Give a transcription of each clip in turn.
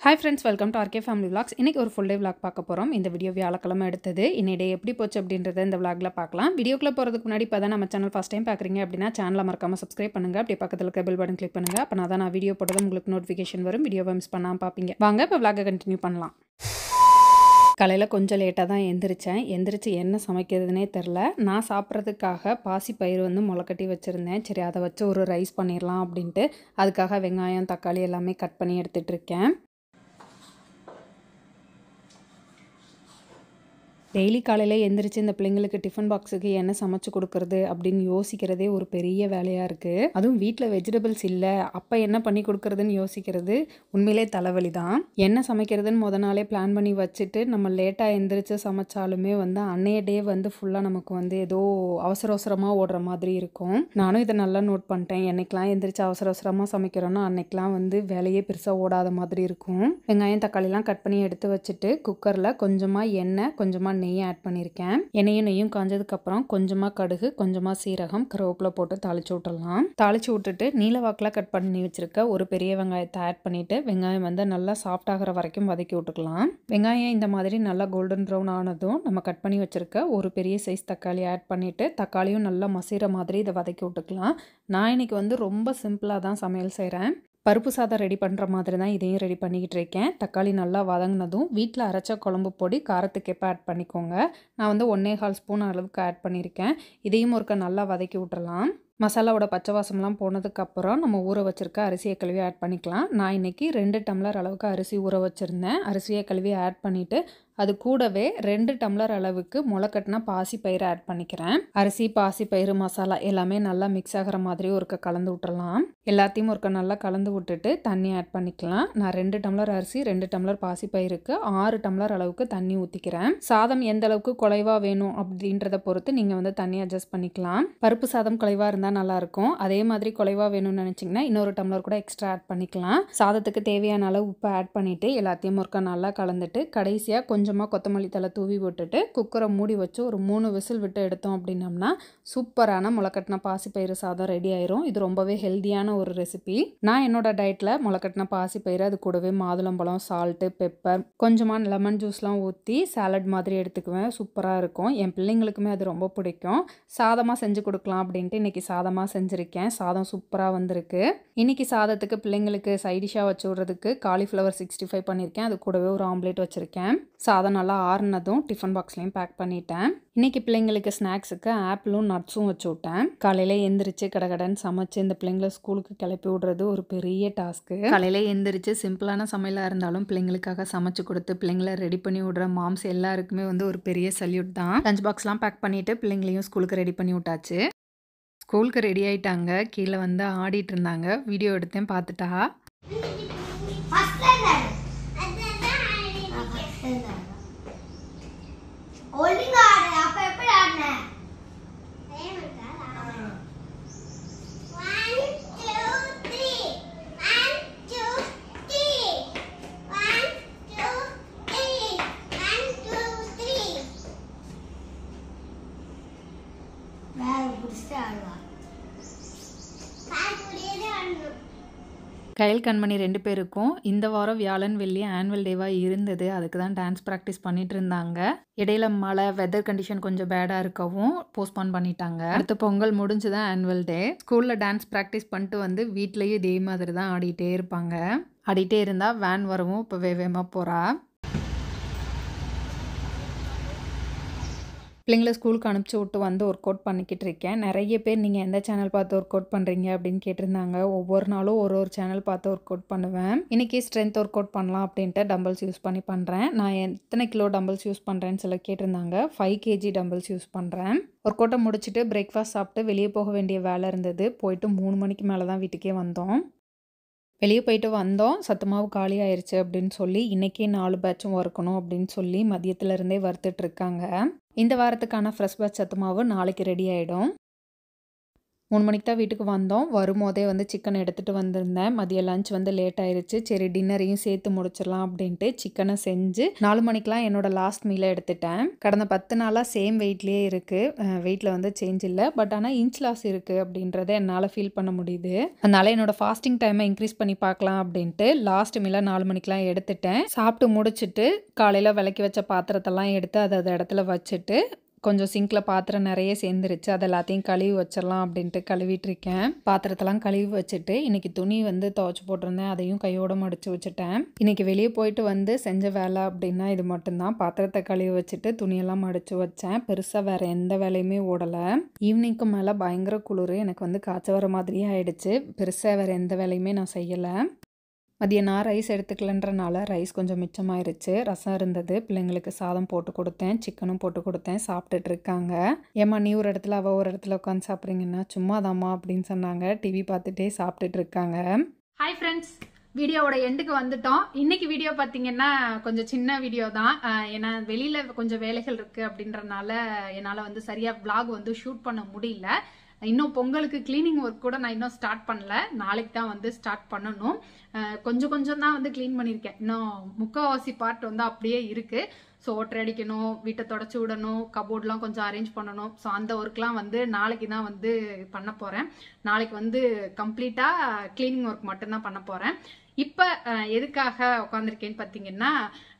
Hi friends, welcome to RK Family Vlogs. இன்னைக்கு ஒரு full day vlog பார்க்க போறோம். இந்த வீடியோ வியாழக்கிழமை எடுத்தது. இன்னைய டே எப்படி போச்சு அப்படின்றத இந்த vlogல பார்க்கலாம். வீடியோக்குள்ள போறதுக்கு முன்னாடி இப்பதான் நம்ம சேனல் ஃபர்ஸ்ட் டைம் பார்க்கறீங்க அப்படினா சேனலை மறக்காம subscribe பண்ணுங்க. அப்படியே பக்கத்துல இருக்க bell button click பண்ணுங்க. அப்பனா தான் நான் வீடியோ போடுறது உங்களுக்கு நோட்டிஃபிகேஷன் வரும். வீடியோவை மிஸ் பண்ணாம பாப்பீங்க. வாங்க இப்ப vlog கண்டினியூ பண்ணலாம். காலையில் கொஞ்சம் லேட்டாக தான் எந்திரிச்சு என்ன சமைக்கிறதுனே தெரில. நான் சாப்பிட்றதுக்காக பாசிப்பயிறு முளைக்கட்டி வச்சுருந்தேன். சரி அதை வச்சு ஒரு ரைஸ் பண்ணிடலாம் அப்படின்ட்டு அதுக்காக வெங்காயம் தக்காளி எல்லாமே கட் பண்ணி எடுத்துகிட்டு இருக்கேன். டெய்லி காலையில் எந்திரிச்சு இந்த பிள்ளைங்களுக்கு டிஃபன் பாக்ஸுக்கு என்ன சமைச்சு கொடுக்கறது அப்படின்னு யோசிக்கிறதே ஒரு பெரிய வேலையாக இருக்குது. அதுவும் வீட்டில் வெஜிடபிள்ஸ் இல்லை, அப்போ என்ன பண்ணி கொடுக்கறதுன்னு யோசிக்கிறது உண்மையிலே தலைவலி தான். என்ன சமைக்கிறதுன்னு முத நாளே பிளான் பண்ணி வச்சுட்டு நம்ம லேட்டாக எந்திரிச்சு சமைச்சாலுமே அன்னைய டே ஃபுல்லாக நமக்கு ஏதோ அவசர அவசரமாக ஓடுற மாதிரி இருக்கும். நானும் இதை நல்லா நோட் பண்ணிட்டேன். என்னைக்கெலாம் எந்திரிச்சு அவசர அவசரமாக சமைக்கிறோன்னா அன்னைக்கெலாம் வேலையே பெருசாக ஓடாத மாதிரி இருக்கும். வெங்காயம் தக்காளிலாம் கட் பண்ணி எடுத்து வச்சுட்டு குக்கரில் கொஞ்சமாக எண்ணெய் கொஞ்சமாக நெய் ஆட் பண்ணியிருக்கேன். நெய்யும் காஞ்சதுக்கப்புறம் கொஞ்சமாக கடுகு கொஞ்சமாக சீரகம் கருவேப்பிலை போட்டு தாளிச்சு விட்டுடலாம். தாளிச்சு விட்டுட்டு நீல வாக்கில் கட் பண்ணி வச்சிருக்க ஒரு பெரிய வெங்காயத்தை ஆட் பண்ணிட்டு வெங்காயம் நல்லா சாஃப்ட் ஆகிற வரைக்கும் வதக்கி விட்டுக்கலாம். வெங்காயம் இந்த மாதிரி நல்லா கோல்டன் ப்ரௌன் ஆனதும் நம்ம கட் பண்ணி வச்சிருக்க ஒரு பெரிய சைஸ் தக்காளி ஆட் பண்ணிட்டு தக்காளியும் நல்லா மசிகிற மாதிரி இதை வதக்கி விட்டுக்கலாம். நான் இன்னைக்கு ரொம்ப சிம்பிளாக தான் சமையல் செய்கிறேன். பருப்பு சாதம் ரெடி பண்ணுற மாதிரி தான் இதையும் ரெடி பண்ணிக்கிட்டு இருக்கேன். தக்காளி நல்லா வதங்கினதும் வீட்டில் அரைச்ச குழம்பு பொடி காரத்துக்கு எப்போ ஆட் பண்ணிக்கோங்க. நான் 1.25 ஸ்பூன் அளவுக்கு ஆட் பண்ணியிருக்கேன். இதையும் ஒருக்க நல்லா வதக்கி விட்டுறலாம். மசாலாவோட பச்சை வாசம்லாம் போனதுக்கப்புறம் நம்ம ஊற வச்சுருக்க அரிசியை கழுவி ஆட் பண்ணிக்கலாம். நான் இன்றைக்கி 2 டம்ளர் அளவுக்கு அரிசி ஊற வச்சுருந்தேன். அரிசியை கழுவி ஆட் பண்ணிவிட்டு அது கூடவே 2 டம்ளர் அளவுக்கு முளைக்கட்டின பாசிப்பயிறு ஆட் பண்ணிக்கிறேன். அரிசி பாசிப்பயிறு மசாலா எல்லாமே நல்லா மிக்ஸ் ஆகிற மாதிரி ஒருக்க கலந்து விட்டுறலாம். எல்லாத்தையும் ஒருக்க நல்லா கலந்து விட்டுட்டு தண்ணி ஆட் பண்ணிக்கலாம். நான் 2 டம்ளர் அரிசி 2 டம்ளர் பாசிப்பயிருக்கு 6 டம்ளர் அளவுக்கு தண்ணி ஊற்றிக்கிறேன். சாதம் எந்த அளவுக்கு குலைவாக வேணும் அப்படின்றத பொறுத்து நீங்கள் தண்ணி அட்ஜஸ்ட் பண்ணிக்கலாம். பருப்பு சாதம் குலைவாக இருந்தால் நல்லாயிருக்கும். அதே மாதிரி குலைவாக வேணும்னு நினச்சிங்கன்னா இன்னொரு டம்ளர் கூட எக்ஸ்ட்ரா ஆட் பண்ணிக்கலாம். சாதத்துக்கு தேவையான அளவு உப்பு ஆட் பண்ணிவிட்டு எல்லாத்தையும் ஒருக்க நல்லா கலந்துட்டு கடைசியாக கொஞ்சமாக கொத்தமல்லி தழை தூவி விட்டுட்டு குக்கரை மூடி வச்சு ஒரு 3 விசில் விட்டு எடுத்தோம் அப்படின்னம்னா சூப்பரான முளைக்கட்டின பாசிப்பயிறு சாதம் ரெடி ஆயிரும். இது ரொம்பவே ஹெல்த்தியான ஒரு ரெசிபி. நான் என்னோட டயட்டில் முளைக்கட்டின பாசிப்பயிறு அது கூடவே மாதுளம்பழம் சால்ட்டு பெப்பர் கொஞ்சமாக லெமன் ஜூஸ்லாம் ஊற்றி சாலட் மாதிரி எடுத்துக்குவேன். சூப்பராக இருக்கும். என் பிள்ளைங்களுக்குமே அது ரொம்ப பிடிக்கும். சாதமாக செஞ்சு கொடுக்கலாம் அப்படின்ட்டு இன்றைக்கி சாதமாக செஞ்சுருக்கேன். சாதம் சூப்பராக வந்திருக்கு. இன்றைக்கி சாதத்துக்கு பிள்ளைங்களுக்கு சைடிஷாக வச்சு விட்றதுக்கு காலிஃப்ளவர் 65 பண்ணியிருக்கேன். அது கூடவே ஒரு ஆம்லேட் வச்சுருக்கேன். சாதம் நல்லா ஆறுனதும் டிஃபன் பாக்ஸ்லையும் பேக் பண்ணிட்டேன். இன்றைக்கி பிள்ளைங்களுக்கு ஸ்நாக்ஸுக்கு ஆப்பிளும் நட்ஸும் வச்சு விட்டேன். காலையில் எந்திரிச்சு கடகடன்னு சமைச்சு இந்த பிள்ளைங்களை ஸ்கூலுக்கு கிளப்பி விடுறது ஒரு பெரிய டாஸ்க்கு. காலையில் எந்திரிச்சு சிம்பிளான சமையலாக இருந்தாலும் பிள்ளைங்களுக்காக சமைச்சு கொடுத்து பிள்ளைங்களை ரெடி பண்ணி விடுற மாம்ஸ் எல்லாருக்குமே ஒரு பெரிய சல்யூட் தான். லஞ்ச் பாக்ஸ்லாம் பேக் பண்ணிவிட்டு பிள்ளைங்களையும் ஸ்கூலுக்கு ரெடி பண்ணி விட்டாச்சு. ஸ்கூலுக்கு ரெடி ஆகிட்டாங்க. கீழே ஆடிட்டு இருந்தாங்க. வீடியோ எடுத்தேன் பார்த்துட்டா. கையல் கண்மணி 2 பேருக்கும் இந்த வாரம் வியாழன் வெள்ளி ஆனுவல் டேவாக இருந்தது. அதுக்கு தான் டான்ஸ் ப்ராக்டிஸ் பண்ணிட்டு இருந்தாங்க. இடையில மழை வெதர் கண்டிஷன் கொஞ்சம் பேடாக இருக்கவும் போஸ்ட்பான் பண்ணிட்டாங்க. அடுத்த பொங்கல் முடிஞ்சு தான் ஆனுவல் டே. ஸ்கூலில் டான்ஸ் ப்ராக்டிஸ் பண்ணிட்டு வீட்லேயும் இதே மாதிரி தான் ஆடிட்டே இருப்பாங்க. ஆடிட்டே இருந்தால் வேன் வரவும் இப்போ வேகமாக போகிறா. பிள்ளைங்களை ஸ்கூலுக்கு அனுப்பிச்சி விட்டு ஒர்க் அவுட் பண்ணிக்கிட்டு இருக்கேன். நிறைய பேர் நீங்கள் எந்த சேனல் பார்த்து ஒர்க் அவுட் பண்ணுறீங்க அப்படின்னு கேட்டிருந்தாங்க. ஒவ்வொரு நாளும் ஒரு சேனல் பார்த்து ஒர்க் அவுட் பண்ணுவேன். இன்றைக்கி ஸ்ட்ரென்த் ஒர்க் அவுட் பண்ணலாம் அப்படின்ட்டு டம்பிள்ஸ் யூஸ் பண்ணி பண்ணுறேன். நான் எத்தனை கிலோ டம்பிள்ஸ் யூஸ் பண்ணுறேன்னு சில கேட்டிருந்தாங்க. 5 kg டம்பிள்ஸ் யூஸ் பண்ணுறேன். ஒர்க் அவுட்டை முடிச்சுட்டு பிரேக்ஃபாஸ்ட் சாப்பிட்டு வெளியே போக வேண்டிய வேலை இருந்தது. போயிட்டு 3 மணிக்கு மேலே தான் வீட்டுக்கே வந்தோம். வெளியே போயிட்டு வந்தோம். சத்துமாவு காலி ஆயிடுச்சு அப்படின்னு சொல்லி இன்றைக்கி 4 பேட்சும் வறுக்கணும் அப்படின்னு சொல்லி மதியத்துலேருந்தே வறுத்துட்ருக்காங்க. இந்த வாரத்துக்கான ஃப்ரெஷ் பேட்ச் சத்துமாவு நாளைக்கு ரெடி ஆகிடும். 3 மணிக்கு தான் வீட்டுக்கு வந்தோம். வரும்போதே வந்து சிக்கன் எடுத்துட்டு வந்திருந்தேன். மதியம் லஞ்ச் வந்து லேட் ஆயிருச்சு. சரி டின்னரையும் சேர்த்து முடிச்சிடலாம் அப்படின்ட்டு சிக்கனை செஞ்சு 4 மணிக்கெலாம் என்னோட லாஸ்ட் மீலை எடுத்துட்டேன். கடந்த 10 நாளாக சேம் வெயிட்லேயே இருக்குது. வெயிட்டில் வந்து சேஞ்ச் இல்லை. பட் ஆனால் இன்ச் லாஸ் இருக்குது அப்படின்றத என்னால் ஃபீல் பண்ண முடியுது. அதனால என்னோட ஃபாஸ்டிங் டைமை இன்க்ரீஸ் பண்ணி பார்க்கலாம் அப்படின்ட்டு லாஸ்ட் மீலை 4 மணிக்கெலாம் எடுத்துட்டேன். சாப்பிட்டு முடிச்சுட்டு காலையில் விளக்கி வச்ச பாத்திரத்தெல்லாம் எடுத்து அதை இடத்துல வச்சுட்டு கொஞ்சம் சிங்கில் பாத்திரம் நிறைய சேர்ந்துருச்சு. அது எல்லாத்தையும் கழுவி வச்சிடலாம் அப்படின்ட்டு கழுவிட்டு இருக்கேன். பாத்திரத்தெல்லாம் கழுவி வச்சுட்டு இன்றைக்கி துணி வந்து துவைச்சி போட்டிருந்தேன். அதையும் கையோடு மடித்து வச்சுட்டேன். இன்றைக்கி வெளியே போயிட்டு வந்து செஞ்ச வேலை அப்படின்னா இது மட்டும்தான். பாத்திரத்தை கழுவி வச்சுட்டு துணியெல்லாம் மடித்து வச்சேன். பெருசாக வேறு எந்த வேலையுமே ஓடலை. ஈவினிங்க்கு மேலே பயங்கர குளிர். எனக்கு வந்து காய்ச்சல் வர மாதிரியே ஆயிடுச்சு. பெருசாக வேறு எந்த வேலையுமே நான் செய்யலை. மதியம் நான் ரைஸ் எடுத்துக்கலன்றனால ரைஸ் கொஞ்சம் மிச்சமாயிருச்சு. ரசம் இருந்தது. பிள்ளைங்களுக்கு சாதம் போட்டு கொடுத்தேன். சிக்கனும் போட்டு கொடுத்தேன். சாப்பிட்டுட்டு இருக்காங்க. ஏம்மா நீ ஒரு இடத்துல அவள் ஒரு இடத்துல உட்காந்து சாப்பிட்றீங்கன்னா சும்மாதாம்மா அப்படின்னு சொன்னாங்க. டிவி பார்த்துட்டே சாப்பிட்டுட்டு இருக்காங்க. ஹாய் ஃப்ரெண்ட்ஸ், வீடியோவோட எண்டுக்கு வந்துட்டோம். இன்னைக்கு வீடியோ பார்த்தீங்கன்னா கொஞ்சம் சின்ன வீடியோ தான். ஏன்னா வெளியில் கொஞ்சம் வேலைகள் இருக்குது அப்படின்றனால என்னால் வந்து சரியாக vlog வந்து ஷூட் பண்ண முடியல. இன்னும் பொங்கலுக்கு கிளீனிங் ஒர்க் கூட நான் இன்னும் ஸ்டார்ட் பண்ணல. நாளைக்கு தான் வந்து ஸ்டார்ட் பண்ணணும். கொஞ்சம் கொஞ்சம் தான் வந்து க்ளீன் பண்ணியிருக்கேன். இன்னும் முக்கால்வாசி பார்ட் வந்து அப்படியே இருக்கு. ஸோ ஓட்டர் அடிக்கணும், வீட்டை தொடச்சி விடணும், கபோர்ட்லாம் கொஞ்சம் அரேஞ்ச் பண்ணணும். ஸோ அந்த ஒர்க்லாம் வந்து நாளைக்கு தான் வந்து பண்ண போகிறேன். நாளைக்கு வந்து கம்ப்ளீட்டாக க்ளீனிங் ஒர்க் மட்டும்தான் பண்ண போகிறேன். இப்போ எதுக்காக உட்காந்துருக்கேன்னு பார்த்தீங்கன்னா,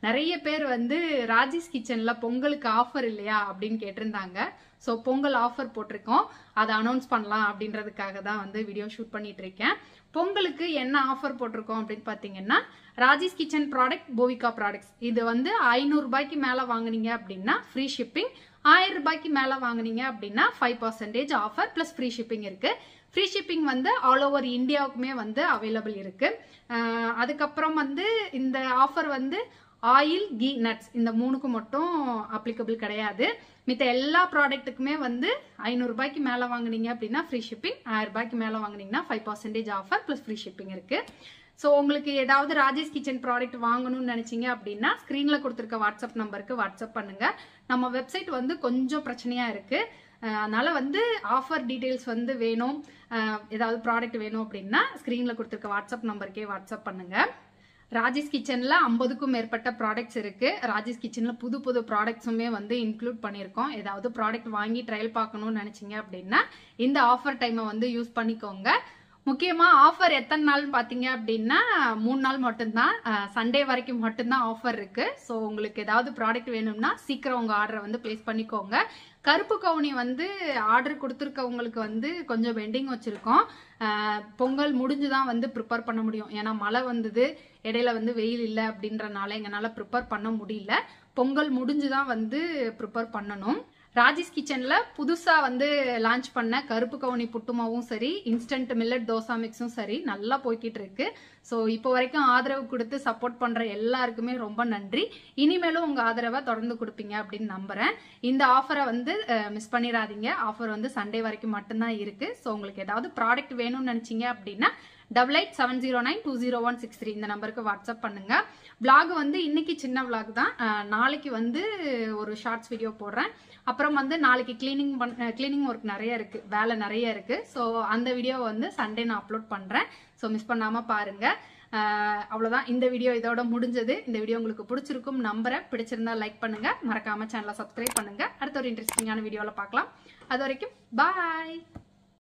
நிறைய பேர் வந்து ராஜேஷ் கிச்சனில் பொங்கலுக்கு ஆஃபர் இல்லையா அப்படின்னு கேட்டிருந்தாங்க. ஸோ பொங்கல் ஆஃபர் போட்டிருக்கோம், அதை அனௌன்ஸ் பண்ணலாம் அப்படின்றதுக்காக தான் வந்து வீடியோ ஷூட் பண்ணிட்டு இருக்கேன். பொங்கலுக்கு என்ன ஆஃபர் போட்டிருக்கோம் அப்படின்னு பார்த்தீங்கன்னா, ராஜேஷ் கிச்சன் ப்ராடக்ட், போவிகா ப்ராடக்ட்ஸ் இது வந்து 500 ரூபாய்க்கு மேலே வாங்குனீங்க அப்படின்னா ஃப்ரீ ஷிப்பிங். 1000 ரூபாய்க்கு மேலே வாங்குனீங்க அப்படின்னா 5% ஆஃபர் ப்ளஸ் ஃப்ரீ ஷிப்பிங் இருக்கு. ஃப்ரீ ஷிப்பிங் வந்து ஆல் ஓவர் இந்தியாவுக்குமே வந்து அவைலபிள் இருக்கு. அதுக்கப்புறம் வந்து இந்த ஆஃபர் வந்து ஆயில், கீ, நட்ஸ் இந்த 3க்கு மட்டும் அப்ளிகபிள் கிடையாது. மித்த எல்லா ப்ராடக்ட்டுக்குமே வந்து 500 ரூபாய்க்கு மேலே வாங்குனீங்க அப்படின்னா ஃப்ரீ ஷிப்பிங், 1000 ரூபாய்க்கு மேலே வாங்குனீங்கன்னா 5% ஆஃபர் ப்ளஸ் ஃப்ரீ ஷிப்பிங் இருக்கு. ஸோ உங்களுக்கு ஏதாவது ராஜேஷ் கிச்சன் ப்ராடக்ட் வாங்கணும்னு நினைச்சீங்க அப்படின்னா ஸ்க்ரீனில் கொடுத்துருக்க வாட்ஸ்அப் நம்பருக்கு வாட்ஸ்அப் பண்ணுங்க. நம்ம வெப்சைட் வந்து கொஞ்சம் பிரச்சனையா இருக்கு. அதனால வந்து ஆஃபர் டீட்டெயில்ஸ் வந்து வேணும், ஏதாவது ப்ராடக்ட் வேணும் அப்படின்னா ஸ்க்ரீனில் கொடுத்துருக்க வாட்ஸ்அப் நம்பருக்கே வாட்ஸ்அப் பண்ணுங்க. ராஜேஷ் கிச்சனில் 50க்கும் மேற்பட்ட ப்ராடக்ட்ஸ் இருக்கு. ராஜேஷ் கிச்சனில் புது புது ப்ராடக்ட்ஸுமே வந்து இன்க்ளூட் பண்ணியிருக்கோம். ஏதாவது ப்ராடக்ட் வாங்கி ட்ரையல் பார்க்கணும்னு நினைச்சீங்க அப்படின்னா இந்த ஆஃபர் டைமை வந்து யூஸ் பண்ணிக்கோங்க. முக்கியமாக ஆஃபர் எத்தனை நாள்னு பார்த்தீங்க அப்படின்னா 3 நாள் மட்டும்தான். சண்டே வரைக்கும் மட்டும்தான் ஆஃபர் இருக்கு. ஸோ உங்களுக்கு ஏதாவது ப்ராடக்ட் வேணும்னா சீக்கிரம் உங்கள் ஆர்டரை வந்து பிளேஸ் பண்ணிக்கோங்க. கருப்பு கவுனி வந்து ஆர்டர் கொடுத்துருக்கவங்களுக்கு வந்து கொஞ்சம் பெண்டிங் வச்சுருக்கோம். பொங்கல் முடிஞ்சு தான் வந்து ப்ரிப்பேர் பண்ண முடியும். ஏன்னா மழை வந்தது, இடையில வந்து வெயில் இல்லை அப்படின்றனால எங்களால் ப்ரிப்பேர் பண்ண முடியல. பொங்கல் முடிஞ்சு தான் வந்து ப்ரிப்பேர் பண்ணணும். ராஜேஷ் கிச்சனில் புதுசாக வந்து லான்ச் பண்ண கருப்பு கவுனி புட்டுமாவும் சரி, இன்ஸ்டன்ட் மில்லட் தோசா மிக்ஸும் சரி நல்லா போய்கிட்டு இருக்கு. ஸோ இப்போ வரைக்கும் ஆதரவு கொடுத்து சப்போர்ட் பண்ணுற எல்லாருக்குமே ரொம்ப நன்றி. இனிமேலும் உங்கள் ஆதரவை தொடர்ந்து கொடுப்பீங்க அப்படின்னு நம்புகிறேன். இந்த ஆஃபரை வந்து மிஸ் பண்ணிடாதீங்க. ஆஃபர் வந்து சண்டே வரைக்கும் மட்டும்தான் இருக்கு. ஸோ உங்களுக்கு ஏதாவது ப்ராடக்ட் வேணும்னு நினச்சிங்க அப்படின்னா 8870920163 இந்த நம்பருக்கு வாட்ஸ்அப் பண்ணுங்க. vlog வந்து இன்னைக்கு சின்ன vlog தான். நாளைக்கு வந்து ஒரு ஷார்ட்ஸ் வீடியோ போடுறேன். அப்புறம் வந்து நாளைக்கு கிளீனிங் ஒர்க் நிறைய இருக்கு, வேலை நிறைய இருக்கு. ஸோ அந்த வீடியோ வந்து சண்டே நான் அப்லோட் பண்றேன். ஸோ மிஸ் பண்ணாம பாருங்க. அவ்வளோதான், இந்த வீடியோ இதோட முடிஞ்சது. இந்த வீடியோ உங்களுக்கு பிடிச்சிருக்கும் நம்புறேன். பிடிச்சிருந்தா லைக் பண்ணுங்க, மறக்காம சேனலை சப்ஸ்கிரைப் பண்ணுங்க. அடுத்த ஒரு இன்ட்ரெஸ்டிங்கான வீடியோவில் பார்க்கலாம். அது வரைக்கும் பாய்.